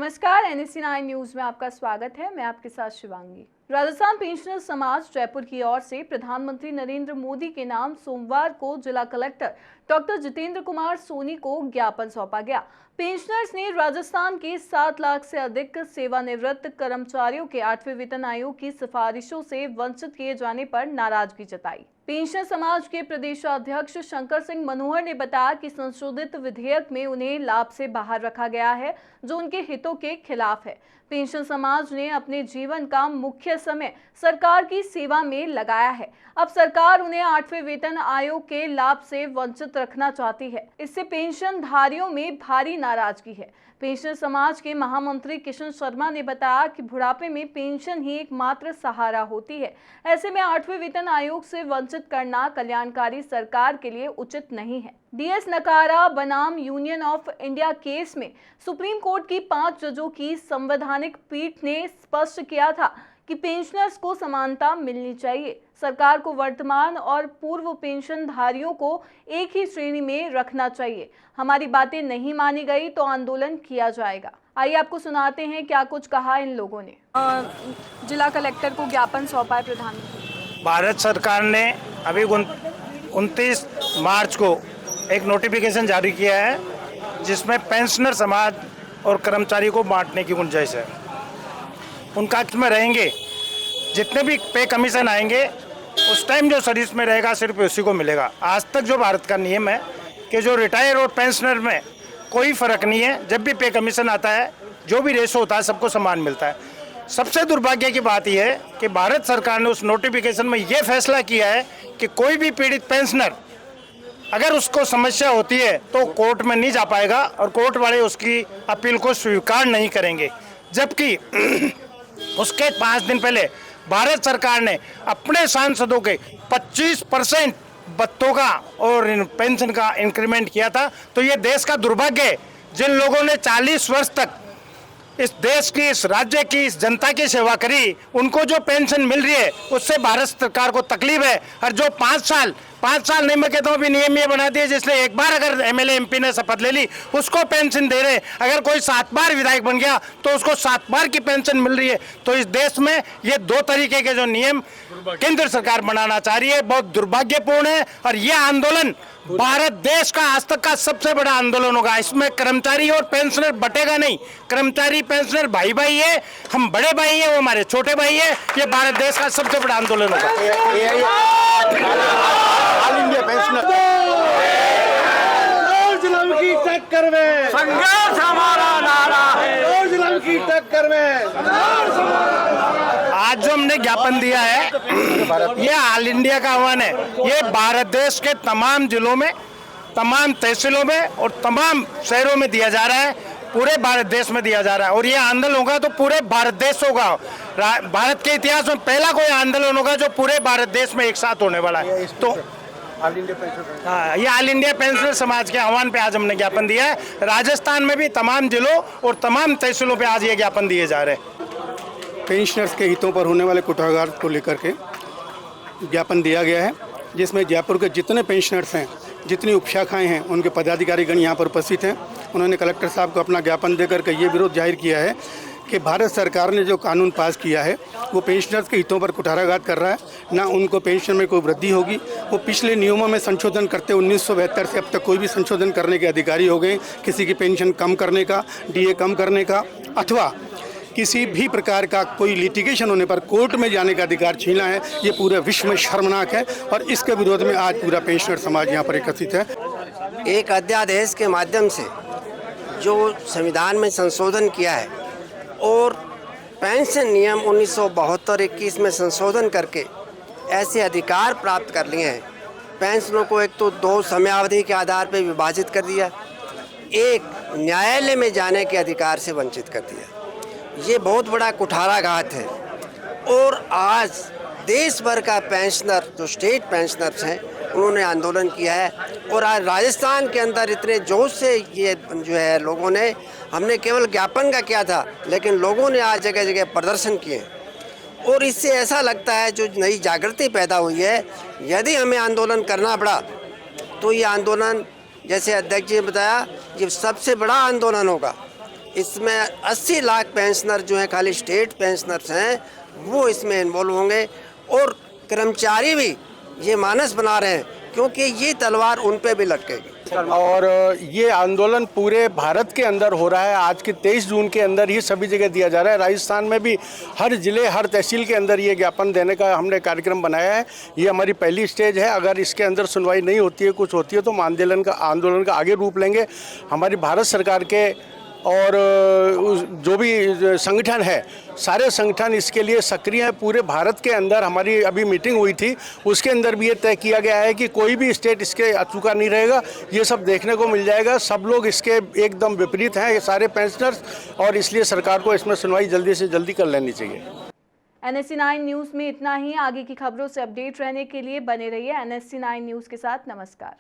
नमस्कार, NSC9 news में आपका स्वागत है। मैं आपके साथ शिवांगी। राजस्थान पेंशनर समाज जयपुर की ओर से प्रधानमंत्री नरेंद्र मोदी के नाम सोमवार को जिला कलेक्टर डॉक्टर जितेंद्र कुमार सोनी को ज्ञापन सौंपा गया। पेंशनर्स ने राजस्थान के 7 लाख से अधिक सेवानिवृत्त कर्मचारियों के 8वें वेतन आयोग की सिफारिशों से वंचित किए जाने पर नाराजगी जताई। पेंशनर समाज के प्रदेशाध्यक्ष शंकर सिंह मनोहर ने बताया कि संशोधित विधेयक में उन्हें लाभ से बाहर रखा गया है, जो उनके हितों के खिलाफ है। पेंशन समाज ने अपने जीवन का मुख्य समय सरकार की सेवा में लगाया है। अब सरकार उन्हें 8वें वेतन आयोग के लाभ से वंचित रखना चाहती है। इससे पेंशनधारियों में भारी नाराजगी है। पेंशन समाज के महामंत्री किशन शर्मा ने बताया कि बुढ़ापे में पेंशन ही एकमात्र सहारा होती है। ऐसे में 8वें वेतन आयोग से वंचित करना कल्याणकारी सरकार के लिए उचित नहीं है। DS नकारा बनाम यूनियन ऑफ इंडिया केस में सुप्रीम कोर्ट की 5 जजों की संवैधानिक पीठ ने स्पष्ट किया था कि पेंशनर्स को समानता मिलनी चाहिए। सरकार को वर्तमान और पूर्व पेंशनधारियों को एक ही श्रेणी में रखना चाहिए। हमारी बातें नहीं मानी गई तो आंदोलन किया जाएगा। आइए आपको सुनाते हैं क्या कुछ कहा इन लोगों ने। जिला कलेक्टर को ज्ञापन सौंपा है प्रधानमंत्री। भारत सरकार ने अभी 29 मार्च को एक नोटिफिकेशन जारी किया है जिसमें पेंशनर समाज और कर्मचारी को बांटने की गुंजाइश है। उनका हक में रहेंगे, जितने भी पे कमीशन आएंगे उस टाइम जो सर्विस में रहेगा सिर्फ उसी को मिलेगा। आज तक जो भारत का नियम है कि जो रिटायर और पेंशनर में कोई फ़र्क नहीं है, जब भी पे कमीशन आता है जो भी रेशो होता है सबको समान मिलता है। सबसे दुर्भाग्य की बात यह है कि भारत सरकार ने उस नोटिफिकेशन में ये फैसला किया है कि कोई भी पीड़ित पेंशनर अगर उसको समस्या होती है तो कोर्ट में नहीं जा पाएगा और कोर्ट वाले उसकी अपील को स्वीकार नहीं करेंगे। जबकि उसके 5 दिन पहले भारत सरकार ने अपने सांसदों के 25% भत्तों का और पेंशन का इंक्रीमेंट किया था। तो ये देश का दुर्भाग्य है, जिन लोगों ने 40 वर्ष तक इस देश की, इस राज्य की, इस जनता की सेवा करी, उनको जो पेंशन मिल रही है उससे भारत सरकार को तकलीफ है। और जो 5 साल नहीं, मैं कहता हूँ अभी नियम ये बना दिए जिसने एक बार अगर MLA MP ने शपथ ले ली उसको पेंशन दे रहे। अगर कोई 7 बार विधायक बन गया तो उसको 7 बार की पेंशन मिल रही है। तो इस देश में ये 2 तरीके के जो नियम केंद्र सरकार बनाना चाह रही है बहुत दुर्भाग्यपूर्ण है। और यह आंदोलन भारत देश का आज तक का सबसे बड़ा आंदोलन होगा। इसमें कर्मचारी और पेंशनर बटेगा नहीं। कर्मचारी पेंशनर भाई भाई है, हम बड़े भाई है, वो हमारे छोटे भाई है। ये भारत देश का सबसे बड़ा आंदोलन होगा। ऑल इंडिया पेंशनर की टक्कर में संघर्ष हमारा नारा है। की टक्कर में आज जो हमने ज्ञापन दिया है ये ऑल इंडिया का आह्वान है। ये भारत देश के तमाम जिलों में, तमाम तहसीलों में और तमाम शहरों में दिया जा रहा है। पूरे भारत देश में दिया जा रहा है और ये आंदोलन होगा तो पूरे भारत देश होगा। भारत के इतिहास में पहला कोई आंदोलन होगा जो पूरे भारत देश में एक साथ होने वाला है। तो ये ऑल इंडिया पेंशनर समाज के आह्वान पे आज हमने ज्ञापन दिया है। राजस्थान में भी तमाम जिलों और तमाम तहसीलों पे आज ये ज्ञापन दिए जा रहे हैं। पेंशनर्स के हितों पर होने वाले कुठाघात को लेकर के ज्ञापन दिया गया है, जिसमें जयपुर के जितने पेंशनर्स हैं, जितनी उपशाखाएं हैं, उनके पदाधिकारीगण यहाँ पर उपस्थित हैं। उन्होंने कलेक्टर साहब को अपना ज्ञापन देकर के ये विरोध जाहिर किया है कि भारत सरकार ने जो कानून पास किया है वो पेंशनर्स के हितों पर कुठाराघात कर रहा है। ना उनको पेंशन में कोई वृद्धि होगी। वो पिछले नियमों में संशोधन करते 1972 से अब तक कोई भी संशोधन करने के अधिकारी हो गए। किसी की पेंशन कम करने का, DA कम करने का अथवा किसी भी प्रकार का कोई लिटिगेशन होने पर कोर्ट में जाने का अधिकार छीना है, ये पूरे विश्व में शर्मनाक है। और इसके विरोध में आज पूरा पेंशनर समाज यहाँ पर एकत्रित है। एक अध्यादेश के माध्यम से जो संविधान में संशोधन किया है और पेंशन नियम 1972-21 में संशोधन करके ऐसे अधिकार प्राप्त कर लिए हैं। पेंशनों को एक तो 2 समयावधि के आधार पर विभाजित कर दिया, एक न्यायालय में जाने के अधिकार से वंचित कर दिया। ये बहुत बड़ा कुठाराघात है। और आज देश भर का पेंशनर, जो स्टेट पेंशनर्स हैं, उन्होंने आंदोलन किया है। और आज राजस्थान के अंदर इतने जोश से ये जो है लोगों ने, हमने केवल ज्ञापन का किया था, लेकिन लोगों ने आज जगह जगह प्रदर्शन किए। और इससे ऐसा लगता है जो नई जागृति पैदा हुई है। यदि हमें आंदोलन करना पड़ा तो ये आंदोलन, जैसे अध्यक्ष जी ने बताया, ये सबसे बड़ा आंदोलन होगा। इसमें 80 लाख पेंशनर जो हैं, खाली स्टेट पेंशनर्स हैं, वो इसमें इन्वॉल्व होंगे। और कर्मचारी भी ये मानस बना रहे हैं क्योंकि ये तलवार उन पे भी लटकेगी। और ये आंदोलन पूरे भारत के अंदर हो रहा है। आज की 23 जून के अंदर ही सभी जगह दिया जा रहा है। राजस्थान में भी हर जिले, हर तहसील के अंदर ये ज्ञापन देने का हमने कार्यक्रम बनाया है। ये हमारी पहली स्टेज है। अगर इसके अंदर सुनवाई नहीं होती है, कुछ होती है, तो हम आंदोलन का आगे रूप लेंगे। हमारी भारत सरकार के और जो भी संगठन है, सारे संगठन इसके लिए सक्रिय हैं। पूरे भारत के अंदर हमारी अभी मीटिंग हुई थी, उसके अंदर भी ये तय किया गया है कि कोई भी स्टेट इसके अचूका नहीं रहेगा। ये सब देखने को मिल जाएगा। सब लोग इसके एकदम विपरीत हैं, ये सारे पेंशनर्स, और इसलिए सरकार को इसमें सुनवाई जल्दी से जल्दी कर लेनी चाहिए। NSC9 न्यूज़ में इतना ही। आगे की खबरों से अपडेट रहने के लिए बने रहिए NSC9 न्यूज़ के साथ। नमस्कार।